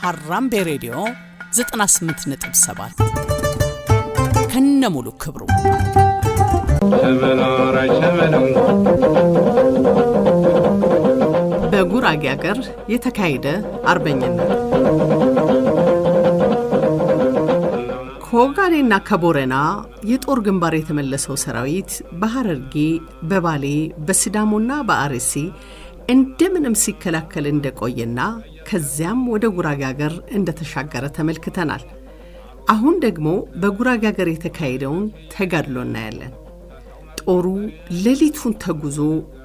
ሀራምቤ ሬዲዮ 98.7 ከነሙሉ ክብሩ በጉራጌ ሀገር የተካሄደ አርበኝነት ከኦጋዴንና ከቦረና የጦር ግንባር የተመለሰው ሰራዊት በሐረርጌ፣ በባሌ፣ በሲዳሞና በአርሲ እንደምንም ሲከላከል እንደቆየና ከዚያም ወደ ጉራጌ ሀገር እንደተሻገረ ተመልክተናል። አሁን ደግሞ በጉራጌ ሀገር የተካሄደውን ተጋድሎ እናያለን። ጦሩ ሌሊቱን ተጉዞ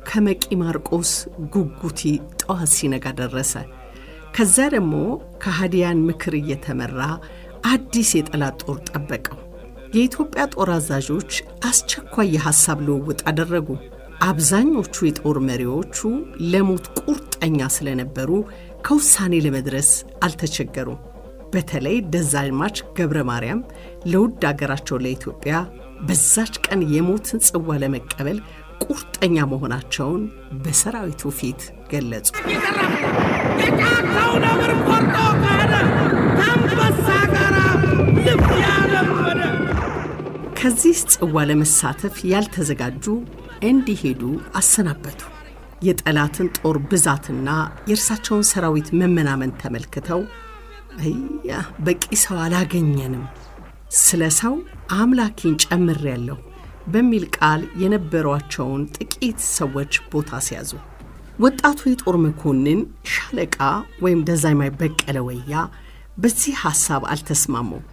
ከመቂ ማርቆስ ጉጉቲ ጠዋት ሲነጋ ደረሰ። ከዛ ደግሞ ከሃዲያን ምክር እየተመራ አዲስ የጠላት ጦር ጠበቀው። የኢትዮጵያ ጦር አዛዦች አስቸኳይ የሐሳብ ልውውጥ አደረጉ። አብዛኞቹ የጦር መሪዎቹ ለሞት ቁርጠኛ ስለነበሩ ከውሳኔ ለመድረስ አልተቸገሩም። በተለይ ደጃዝማች ገብረ ማርያም ለውድ አገራቸው ለኢትዮጵያ በዛች ቀን የሞትን ጽዋ ለመቀበል ቁርጠኛ መሆናቸውን በሰራዊቱ ፊት ገለጹ። ከዚህ ጽዋ ለመሳተፍ ያልተዘጋጁ እንዲሄዱ አሰናበቱ። የጠላትን ጦር ብዛትና የእርሳቸውን ሰራዊት መመናመን ተመልክተው በቂ ሰው አላገኘንም፣ ስለ ሰው አምላኬን ጨምሬያለሁ በሚል ቃል የነበሯቸውን ጥቂት ሰዎች ቦታ ሲያዙ፣ ወጣቱ የጦር መኮንን ሻለቃ ወይም ደጃዝማች በቀለ ወያ በዚህ ሐሳብ አልተስማሙም።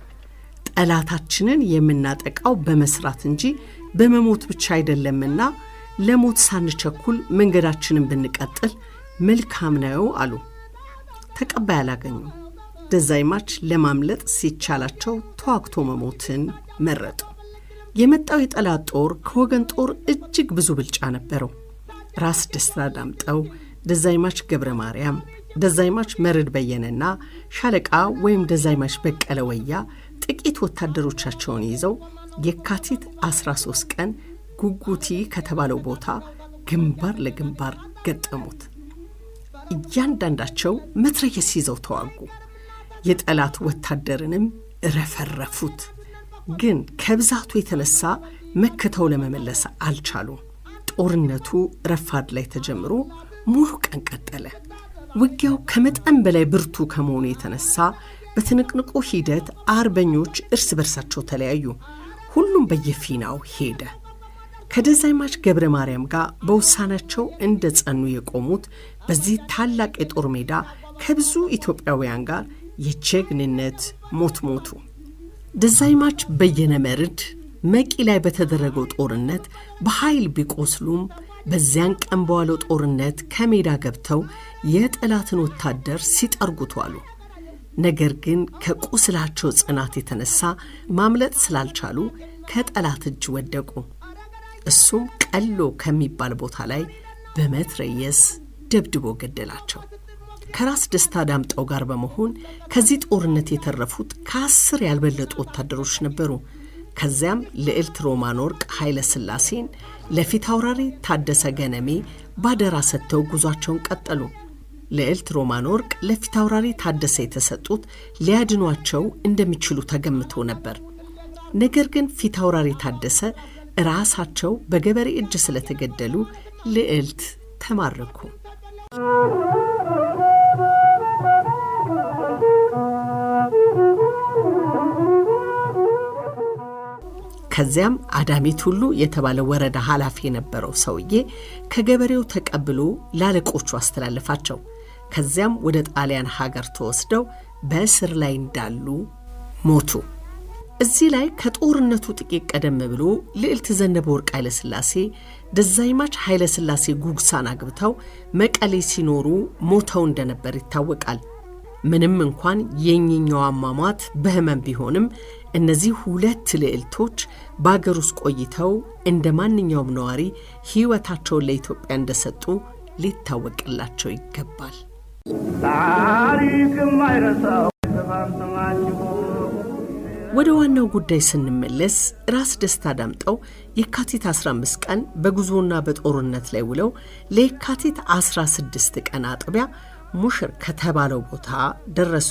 ጠላታችንን የምናጠቃው በመስራት እንጂ በመሞት ብቻ አይደለምና ለሞት ሳንቸኩል መንገዳችንን ብንቀጥል መልካም ነው አሉ። ተቀባይ አላገኙም። ደጃዝማች ለማምለጥ ሲቻላቸው ተዋግቶ መሞትን መረጡ። የመጣው የጠላት ጦር ከወገን ጦር እጅግ ብዙ ብልጫ ነበረው። ራስ ደስታ ዳምጠው፣ ደጃዝማች ገብረ ማርያም፣ ደጃዝማች መርድ በየነና ሻለቃ ወይም ደጃዝማች በቀለ ወያ ጥቂት ወታደሮቻቸውን ይዘው የካቲት 13 ቀን ጉጉቲ ከተባለው ቦታ ግንባር ለግንባር ገጠሙት። እያንዳንዳቸው መትረየስ ይዘው ተዋጉ። የጠላት ወታደርንም ረፈረፉት። ግን ከብዛቱ የተነሳ መከተው ለመመለስ አልቻሉም። ጦርነቱ ረፋድ ላይ ተጀምሮ ሙሉ ቀን ቀጠለ። ውጊያው ከመጠን በላይ ብርቱ ከመሆኑ የተነሳ በትንቅንቁ ሂደት አርበኞች እርስ በርሳቸው ተለያዩ። ሁሉም በየፊናው ሄደ። ከደጃዝማች ገብረ ማርያም ጋር በውሳናቸው እንደ ጸኑ የቆሙት በዚህ ታላቅ የጦር ሜዳ ከብዙ ኢትዮጵያውያን ጋር የጀግንነት ሞት ሞቱ። ደጃዝማች በየነ መርድ መቂ ላይ በተደረገው ጦርነት በኃይል ቢቆስሉም በዚያን ቀን በዋለው ጦርነት ከሜዳ ገብተው የጠላትን ወታደር ሲጠርጉት ዋሉ። ነገር ግን ከቁስላቸው ጽናት የተነሳ ማምለጥ ስላልቻሉ ከጠላት እጅ ወደቁ። እሱም ቀሎ ከሚባል ቦታ ላይ በመትረየስ ደብድቦ ገደላቸው። ከራስ ደስታ ዳምጠው ጋር በመሆን ከዚህ ጦርነት የተረፉት ከ10 ያልበለጡ ወታደሮች ነበሩ። ከዚያም ልዕልት ሮማን ወርቅ ኃይለ ሥላሴን ለፊት አውራሪ ታደሰ ገነሜ ባደራ ሰጥተው ጉዟቸውን ቀጠሉ። ልዕልት ሮማን ወርቅ ለፊት አውራሪ ታደሰ የተሰጡት ሊያድኗቸው እንደሚችሉ ተገምተው ነበር። ነገር ግን ፊት አውራሪ ታደሰ ራሳቸው በገበሬ እጅ ስለተገደሉ ልዕልት ተማረኩ። ከዚያም አዳሚት ሁሉ የተባለ ወረዳ ኃላፊ የነበረው ሰውዬ ከገበሬው ተቀብሎ ላለቆቹ አስተላለፋቸው። ከዚያም ወደ ጣሊያን ሀገር ተወስደው በእስር ላይ እንዳሉ ሞቱ። እዚህ ላይ ከጦርነቱ ጥቂት ቀደም ብሎ ልዕልት ዘነበ ወርቅ ኃይለ ሥላሴ ደጃዝማች ኃይለ ሥላሴ ጉግሳን አግብተው መቀሌ ሲኖሩ ሞተው እንደነበር ይታወቃል። ምንም እንኳን የኛው አሟሟት በህመም ቢሆንም እነዚህ ሁለት ልዕልቶች በአገር ውስጥ ቆይተው እንደ ማንኛውም ነዋሪ ሕይወታቸውን ለኢትዮጵያ እንደሰጡ ሊታወቅላቸው ይገባል። ወደ ዋናው ጉዳይ ስንመለስ ራስ ደስታ ዳምጠው የካቲት 15 ቀን በጉዞና በጦርነት ላይ ውለው ለየካቲት 16 ቀን አጥቢያ ሙሽር ከተባለው ቦታ ደረሱ።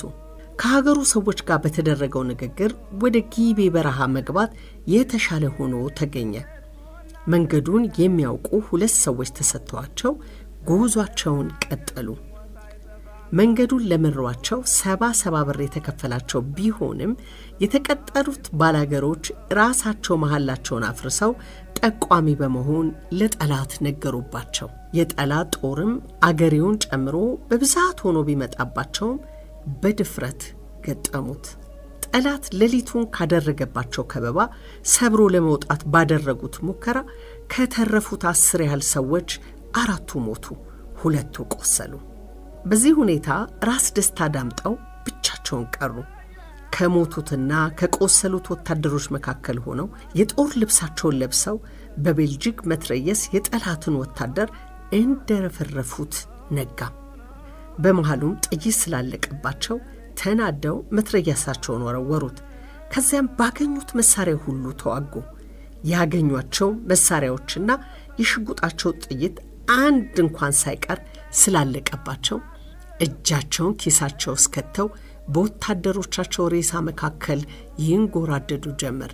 ከሀገሩ ሰዎች ጋር በተደረገው ንግግር ወደ ጊቤ በረሃ መግባት የተሻለ ሆኖ ተገኘ። መንገዱን የሚያውቁ 2 ሰዎች ተሰጥተዋቸው ጉዟቸውን ቀጠሉ። መንገዱን ለመሯቸው 70 ብር የተከፈላቸው ቢሆንም የተቀጠሩት ባላገሮች ራሳቸው መሐላቸውን አፍርሰው ጠቋሚ በመሆን ለጠላት ነገሩባቸው። የጠላት ጦርም አገሬውን ጨምሮ በብዛት ሆኖ ቢመጣባቸውም በድፍረት ገጠሙት። ጠላት ሌሊቱን ካደረገባቸው ከበባ ሰብሮ ለመውጣት ባደረጉት ሙከራ ከተረፉት 10 ያህል ሰዎች 4ቱ ሞቱ፣ 2ቱ ቆሰሉ። በዚህ ሁኔታ ራስ ደስታ ዳምጠው ብቻቸውን ቀሩ። ከሞቱትና ከቆሰሉት ወታደሮች መካከል ሆነው የጦር ልብሳቸውን ለብሰው በቤልጂክ መትረየስ የጠላትን ወታደር እንደረፈረፉት ነጋ። በመሃሉም ጥይት ስላለቀባቸው ተናደው መትረየሳቸውን ወረወሩት። ከዚያም ባገኙት መሳሪያ ሁሉ ተዋጉ። ያገኟቸው መሳሪያዎችና የሽጉጣቸው ጥይት አንድ እንኳን ሳይቀር ስላለቀባቸው እጃቸውን ኪሳቸው እስከተው በወታደሮቻቸው ሬሳ መካከል ይንጎራደዱ ጀመር።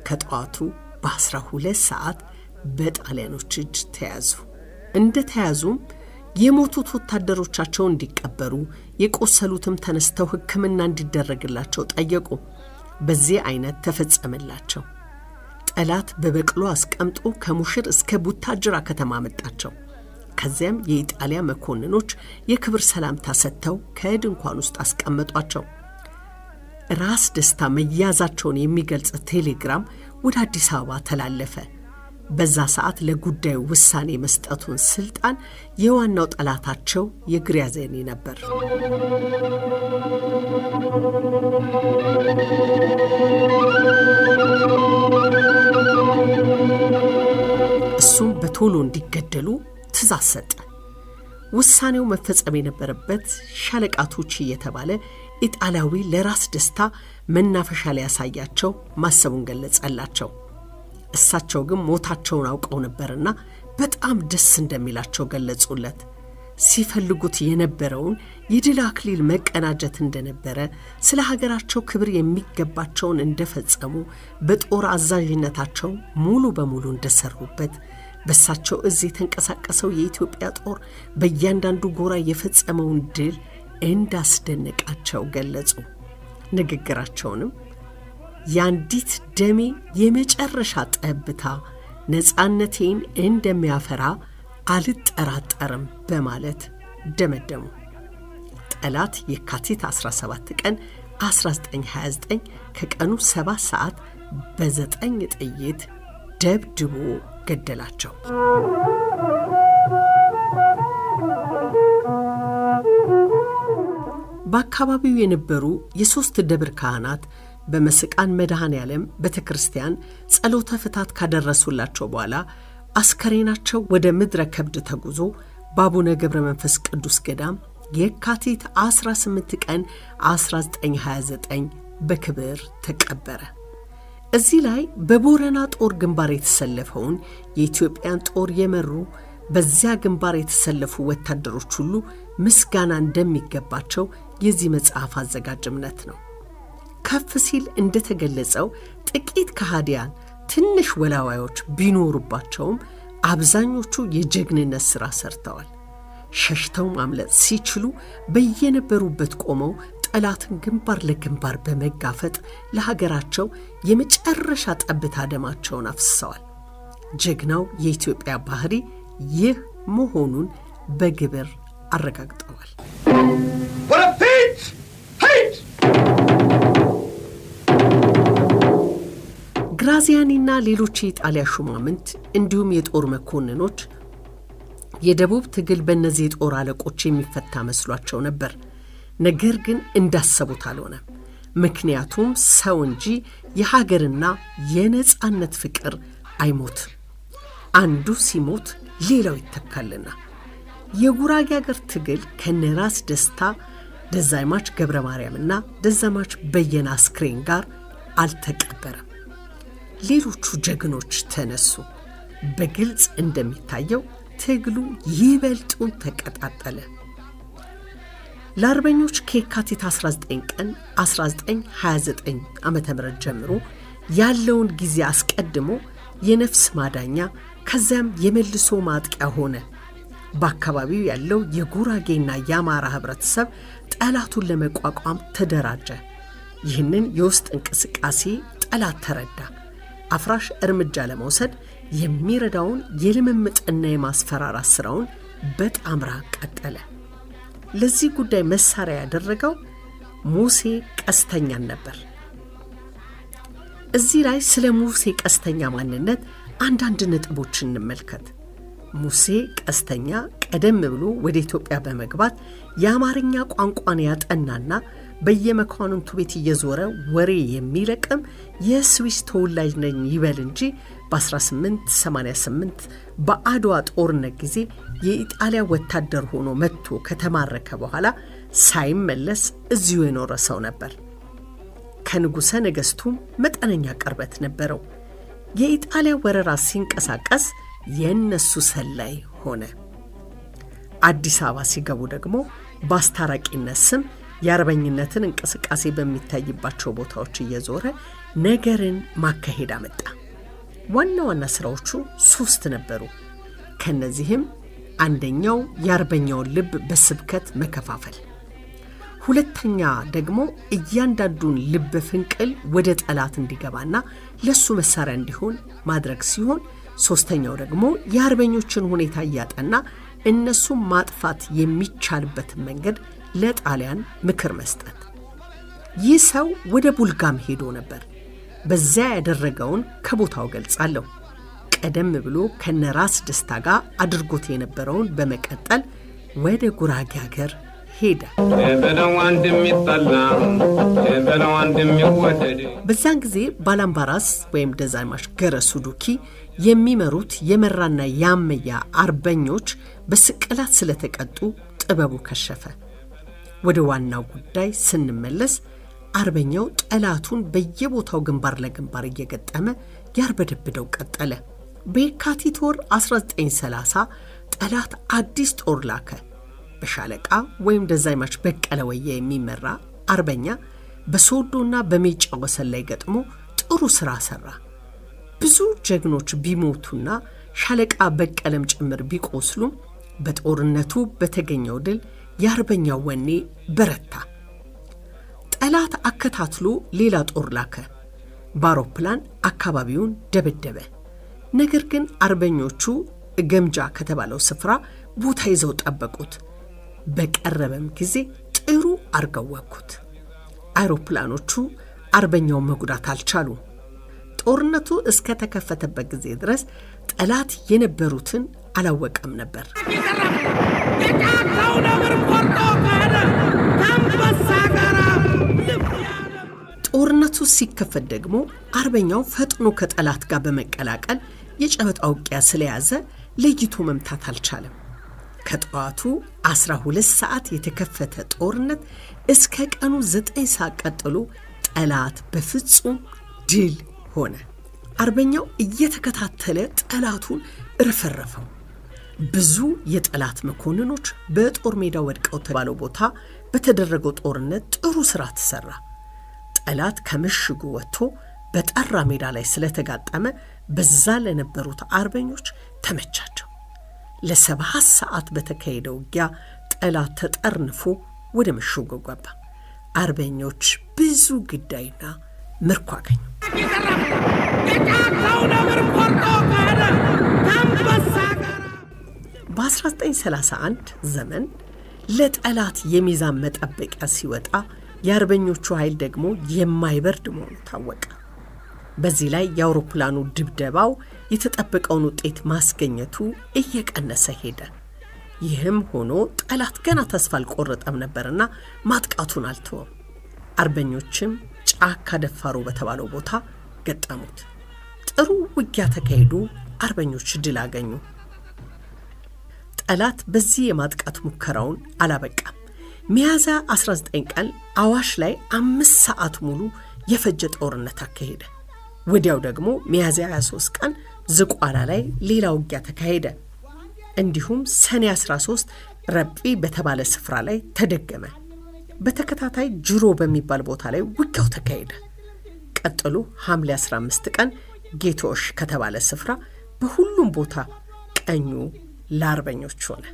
ከጠዋቱ በ12 ሰዓት በጣሊያኖች እጅ ተያዙ። እንደ ተያዙም የሞቱት ወታደሮቻቸው እንዲቀበሩ፣ የቆሰሉትም ተነስተው ሕክምና እንዲደረግላቸው ጠየቁ። በዚህ አይነት ተፈጸመላቸው። ጠላት በበቅሎ አስቀምጦ ከሙሽር እስከ ቡታጅራ ከተማ መጣቸው። ከዚያም የኢጣሊያ መኮንኖች የክብር ሰላምታ ሰጥተው ከድንኳን ውስጥ አስቀመጧቸው። ራስ ደስታ መያዛቸውን የሚገልጽ ቴሌግራም ወደ አዲስ አበባ ተላለፈ። በዛ ሰዓት ለጉዳዩ ውሳኔ መስጠቱን ስልጣን የዋናው ጠላታቸው የግራዚያኒ ነበር። እሱም በቶሎ እንዲገደሉ ትእዛዝ ሰጠ። ውሳኔው መፈጸም የነበረበት ሻለቃ ቱቺ የተባለ ኢጣሊያዊ ለራስ ደስታ መናፈሻ ላይ ያሳያቸው ማሰቡን ገለጸላቸው። እሳቸው ግን ሞታቸውን አውቀው ነበርና በጣም ደስ እንደሚላቸው ገለጹለት። ሲፈልጉት የነበረውን የድል አክሊል መቀናጀት እንደነበረ፣ ስለ ሀገራቸው ክብር የሚገባቸውን እንደፈጸሙ፣ በጦር አዛዥነታቸው ሙሉ በሙሉ እንደሰሩበት፣ በሳቸው እዚህ የተንቀሳቀሰው የኢትዮጵያ ጦር በእያንዳንዱ ጎራ የፈጸመውን ድል እንዳስደነቃቸው ገለጹ። ንግግራቸውንም ያንዲት ደሜ የመጨረሻ ጠብታ ነፃነቴን እንደሚያፈራ አልጠራጠርም በማለት ደመደሙ። ጠላት የካቲት 17 ቀን 1929 ከቀኑ 7 ሰዓት በ9 ጥይት ደብድቦ ገደላቸው። በአካባቢው የነበሩ የ3 ደብር ካህናት በመስቃን መድኃኔዓለም ቤተክርስቲያን ጸሎተ ፍታት ካደረሱላቸው በኋላ አስከሬናቸው ወደ ምድረ ከብድ ተጉዞ በአቡነ ገብረ መንፈስ ቅዱስ ገዳም የካቲት 18 ቀን 1929 በክብር ተቀበረ። እዚህ ላይ በቦረና ጦር ግንባር የተሰለፈውን የኢትዮጵያን ጦር የመሩ በዚያ ግንባር የተሰለፉ ወታደሮች ሁሉ ምስጋና እንደሚገባቸው የዚህ መጽሐፍ አዘጋጅ እምነት ነው። ከፍ ሲል እንደተገለጸው ጥቂት ከሃዲያን ትንሽ ወላዋዮች ቢኖሩባቸውም አብዛኞቹ የጀግንነት ሥራ ሰርተዋል። ሸሽተው ማምለጥ ሲችሉ በየነበሩበት ቆመው ጠላትን ግንባር ለግንባር በመጋፈጥ ለሀገራቸው የመጨረሻ ጠብታ ደማቸውን አፍስሰዋል። ጀግናው የኢትዮጵያ ባህሪ ይህ መሆኑን በግብር አረጋግጠዋል። ግራዚያኒና ሌሎች የኢጣሊያ ሹማምንት እንዲሁም የጦር መኮንኖች የደቡብ ትግል በእነዚህ የጦር አለቆች የሚፈታ መስሏቸው ነበር። ነገር ግን እንዳሰቡት አልሆነም። ምክንያቱም ሰው እንጂ የሀገርና የነጻነት ፍቅር አይሞት፣ አንዱ ሲሞት ሌላው ይተካልና። የጉራጌ ሀገር ትግል ከነራስ ደስታ ደዛማች ገብረ ማርያምና ደዛማች በየነ አስክሬን ጋር አልተቀበረም። ሌሎቹ ጀግኖች ተነሱ። በግልጽ እንደሚታየው ትግሉ ይበልጡን ተቀጣጠለ። ለአርበኞች ከየካቲት 19 ቀን 1929 ዓመተ ምህረት ጀምሮ ያለውን ጊዜ አስቀድሞ የነፍስ ማዳኛ ከዚያም የመልሶ ማጥቂያ ሆነ። በአካባቢው ያለው የጉራጌና የአማራ ህብረተሰብ ጠላቱን ለመቋቋም ተደራጀ። ይህንን የውስጥ እንቅስቃሴ ጠላት ተረዳ። አፍራሽ እርምጃ ለመውሰድ የሚረዳውን የልምምጥና የማስፈራራት ስራውን በጣምራ ቀጠለ። ለዚህ ጉዳይ መሳሪያ ያደረገው ሙሴ ቀስተኛን ነበር። እዚህ ላይ ስለ ሙሴ ቀስተኛ ማንነት አንዳንድ ነጥቦችን እንመልከት። ሙሴ ቀስተኛ ቀደም ብሎ ወደ ኢትዮጵያ በመግባት የአማርኛ ቋንቋን ያጠናና በየመኳንንቱ ቤት እየዞረ ወሬ የሚለቅም የስዊስ ተወላጅ ነኝ ይበል እንጂ በ1888 በአድዋ ጦርነት ጊዜ የኢጣሊያ ወታደር ሆኖ መጥቶ ከተማረከ በኋላ ሳይመለስ እዚሁ የኖረ ሰው ነበር። ከንጉሠ ነገሥቱም መጠነኛ ቅርበት ነበረው። የኢጣሊያ ወረራ ሲንቀሳቀስ የነሱ ሰላይ ሆነ። አዲስ አበባ ሲገቡ ደግሞ በአስታራቂነት ስም የአርበኝነትን እንቅስቃሴ በሚታይባቸው ቦታዎች እየዞረ ነገርን ማካሄድ አመጣ። ዋና ዋና ስራዎቹ 3 ነበሩ። ከነዚህም አንደኛው የአርበኛውን ልብ በስብከት መከፋፈል፣ ሁለተኛ ደግሞ እያንዳንዱን ልብ ፍንቅል ወደ ጠላት እንዲገባና ለሱ መሳሪያ እንዲሆን ማድረግ ሲሆን፣ ሶስተኛው ደግሞ የአርበኞችን ሁኔታ እያጠና እነሱን ማጥፋት የሚቻልበትን መንገድ ለጣሊያን ምክር መስጠት። ይህ ሰው ወደ ቡልጋም ሄዶ ነበር። በዚያ ያደረገውን ከቦታው ገልጻለሁ። ቀደም ብሎ ከነራስ ደስታ ጋር አድርጎት የነበረውን በመቀጠል ወደ ጉራጌ ሀገር ሄደ። በዛን ጊዜ ባላምባራስ ወይም ደጃዝማች ገረሱ ዱኪ የሚመሩት የመራና ያመያ አርበኞች በስቅላት ስለተቀጡ ጥበቡ ከሸፈ። ወደ ዋናው ጉዳይ ስንመለስ አርበኛው ጠላቱን በየቦታው ግንባር ለግንባር እየገጠመ ያርበደብደው ቀጠለ። በየካቲት ወር 1930 ጠላት አዲስ ጦር ላከ። በሻለቃ ወይም ደጃዝማች በቀለ ወያ የሚመራ አርበኛ በሶዶና በሜጫ ወሰን ላይ ገጥሞ ጥሩ ስራ ሰራ። ብዙ ጀግኖች ቢሞቱና ሻለቃ በቀለም ጭምር ቢቆስሉም በጦርነቱ በተገኘው ድል የአርበኛው ወኔ በረታ። ጠላት አከታትሎ ሌላ ጦር ላከ። በአውሮፕላን አካባቢውን ደበደበ። ነገር ግን አርበኞቹ ገምጃ ከተባለው ስፍራ ቦታ ይዘው ጠበቁት። በቀረበም ጊዜ ጥሩ አርገው ወጉት። አውሮፕላኖቹ አርበኛው መጉዳት አልቻሉም። ጦርነቱ እስከ ተከፈተበት ጊዜ ድረስ ጠላት የነበሩትን አላወቀም ነበር። ጦርነቱ ሲከፈት ደግሞ አርበኛው ፈጥኖ ከጠላት ጋር በመቀላቀል የጨበጣ ውጊያ ስለያዘ ለይቶ መምታት አልቻለም። ከጠዋቱ 12 ሰዓት የተከፈተ ጦርነት እስከ ቀኑ 9 ሰዓት ቀጥሎ ጠላት በፍጹም ድል ሆነ። አርበኛው እየተከታተለ ጠላቱን ረፈረፈው። ብዙ የጠላት መኮንኖች በጦር ሜዳ ወድቀው ተባለው ቦታ በተደረገው ጦርነት ጥሩ ስራ ተሰራ። ጠላት ከምሽጉ ወጥቶ በጠራ ሜዳ ላይ ስለተጋጠመ በዛ ለነበሩት አርበኞች ተመቻቸው። ለ7 ሰዓት በተካሄደው ውጊያ ጠላት ተጠርንፎ ወደ ምሽጉ ገባ። አርበኞች ብዙ ግዳይና ምርኮ አገኙ። በ1931 ዘመን ለጠላት የሚዛን መጠበቂያ ሲወጣ የአርበኞቹ ኃይል ደግሞ የማይበርድ መሆኑ ታወቀ። በዚህ ላይ የአውሮፕላኑ ድብደባው የተጠበቀውን ውጤት ማስገኘቱ እየቀነሰ ሄደ። ይህም ሆኖ ጠላት ገና ተስፋ አልቆረጠም ነበርና ማጥቃቱን አልተወም። አርበኞችም ጫካ ደፋሩ በተባለው ቦታ ገጠሙት። ጥሩ ውጊያ ተካሄዱ። አርበኞች ድል አገኙ። ጠላት በዚህ የማጥቃት ሙከራውን አላበቃም። ሚያዝያ 19 ቀን አዋሽ ላይ 5 ሰዓት ሙሉ የፈጀ ጦርነት አካሄደ። ወዲያው ደግሞ ሚያዝያ 23 ቀን ዝቋላ ላይ ሌላ ውጊያ ተካሄደ። እንዲሁም ሰኔ 13 ረጲ በተባለ ስፍራ ላይ ተደገመ። በተከታታይ ጅሮ በሚባል ቦታ ላይ ውጊያው ተካሄደ። ቀጥሎ ሐምሌ 15 ቀን ጌቶሽ ከተባለ ስፍራ በሁሉም ቦታ ቀኙ ለአርበኞች ሆነ።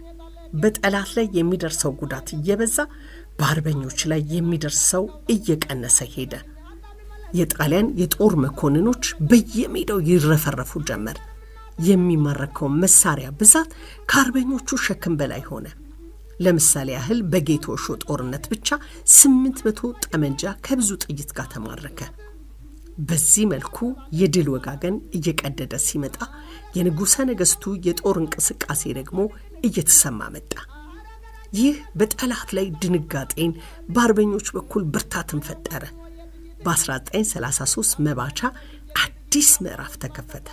በጠላት ላይ የሚደርሰው ጉዳት እየበዛ በአርበኞች ላይ የሚደርሰው እየቀነሰ ሄደ። የጣሊያን የጦር መኮንኖች በየሜዳው ይረፈረፉ ጀመር። የሚማረከው መሳሪያ ብዛት ከአርበኞቹ ሸክም በላይ ሆነ። ለምሳሌ ያህል በጌቶሾ ጦርነት ብቻ 800 ጠመንጃ ከብዙ ጥይት ጋር ተማረከ። በዚህ መልኩ የድል ወጋገን እየቀደደ ሲመጣ የንጉሠ ነገሥቱ የጦር እንቅስቃሴ ደግሞ እየተሰማ መጣ። ይህ በጠላት ላይ ድንጋጤን፣ በአርበኞች በኩል ብርታትን ፈጠረ። በ1933 መባቻ አዲስ ምዕራፍ ተከፈተ።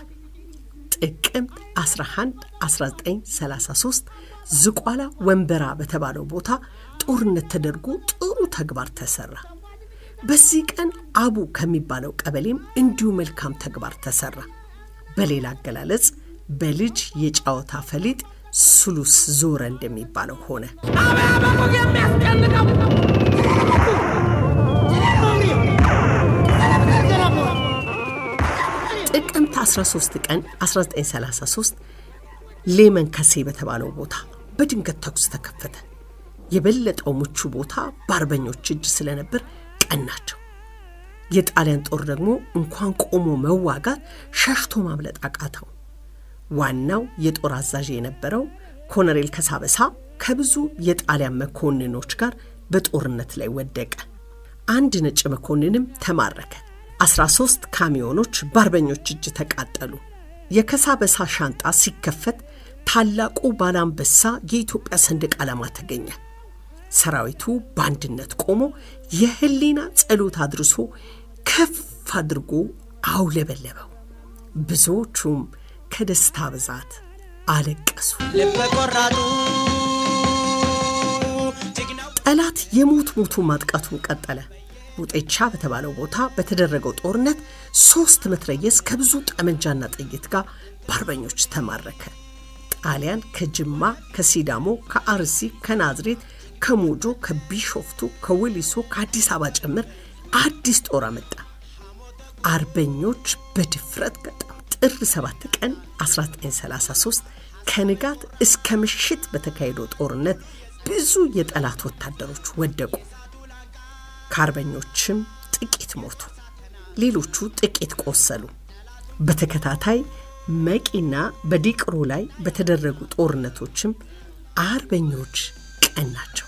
ጥቅምት 11 1933 ዝቋላ ወንበራ በተባለው ቦታ ጦርነት ተደርጎ ጥሩ ተግባር ተሰራ። በዚህ ቀን አቡ ከሚባለው ቀበሌም እንዲሁ መልካም ተግባር ተሰራ። በሌላ አገላለጽ በልጅ የጫወታ ፈሊጥ ሱሉስ ዞረ እንደሚባለው ሆነ። ጥቅምት 13 ቀን 1933 ሌመን ከሴ በተባለው ቦታ በድንገት ተኩስ ተከፈተ። የበለጠው ምቹ ቦታ በአርበኞች እጅ ስለነበር ቀናቸው። የጣሊያን ጦር ደግሞ እንኳን ቆሞ መዋጋት ሸሽቶ ማምለጥ አቃተው። ዋናው የጦር አዛዥ የነበረው ኮሎኔል ከሳበሳ ከብዙ የጣሊያን መኮንኖች ጋር በጦርነት ላይ ወደቀ። አንድ ነጭ መኮንንም ተማረከ። 13 ካሚዮኖች በአርበኞች እጅ ተቃጠሉ። የከሳበሳ ሻንጣ ሲከፈት ታላቁ ባላምበሳ የኢትዮጵያ ሰንደቅ ዓላማ ተገኘ። ሰራዊቱ በአንድነት ቆሞ የህሊና ጸሎት አድርሶ ከፍ አድርጎ አውለበለበው። ብዙዎቹም ከደስታ ብዛት አለቀሱ። ጠላት የሞት ማጥቃቱን ቀጠለ። ውጤቻ በተባለው ቦታ በተደረገው ጦርነት 3 መትረየስ ከብዙ ጠመንጃና ጥይት ጋር በአርበኞች ተማረከ። ጣሊያን ከጅማ፣ ከሲዳሞ፣ ከአርሲ፣ ከናዝሬት፣ ከሞጆ፣ ከቢሾፍቱ፣ ከወሊሶ፣ ከአዲስ አበባ ጭምር አዲስ ጦር አመጣ። አርበኞች በድፍረት ገጠሙ። ጥር 7 ቀን 1933 ከንጋት እስከ ምሽት በተካሄደው ጦርነት ብዙ የጠላት ወታደሮች ወደቁ። ከአርበኞችም ጥቂት ሞቱ፣ ሌሎቹ ጥቂት ቆሰሉ። በተከታታይ መቂና በዲቅሮ ላይ በተደረጉ ጦርነቶችም አርበኞች ቀናቸው።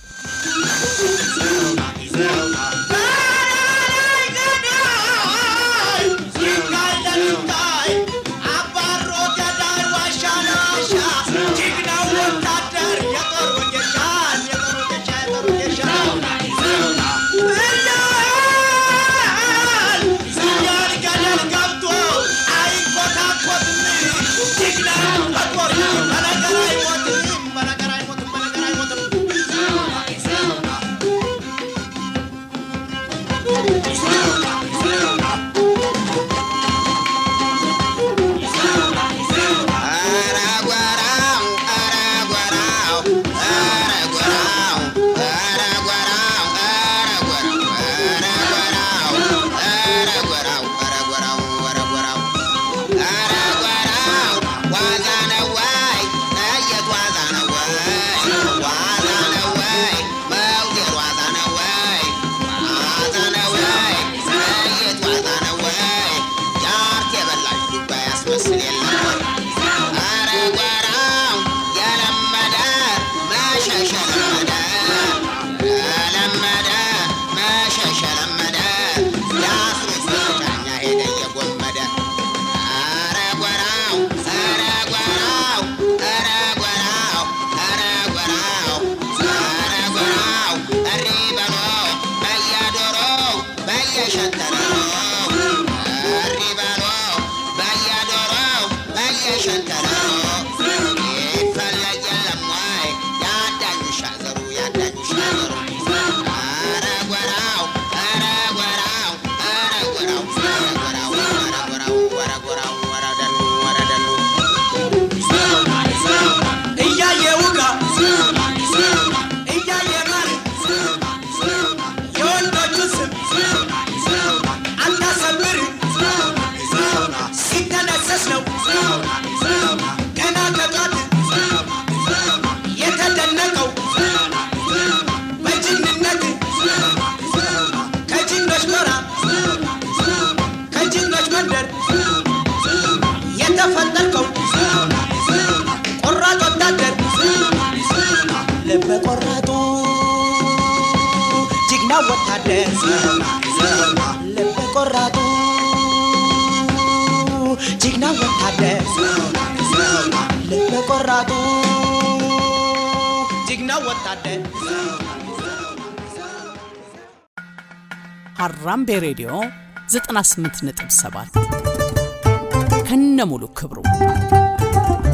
ልብ ቆራጡ ጀግና ወታደር ዘውና ልብ ቆራጡ ጀግና ወታደር ዘውና ልብ ቆራጡ ጀግና ወታደር ሀራምቤ ሬዲዮ 98.7 ከነሙሉ ክብሩ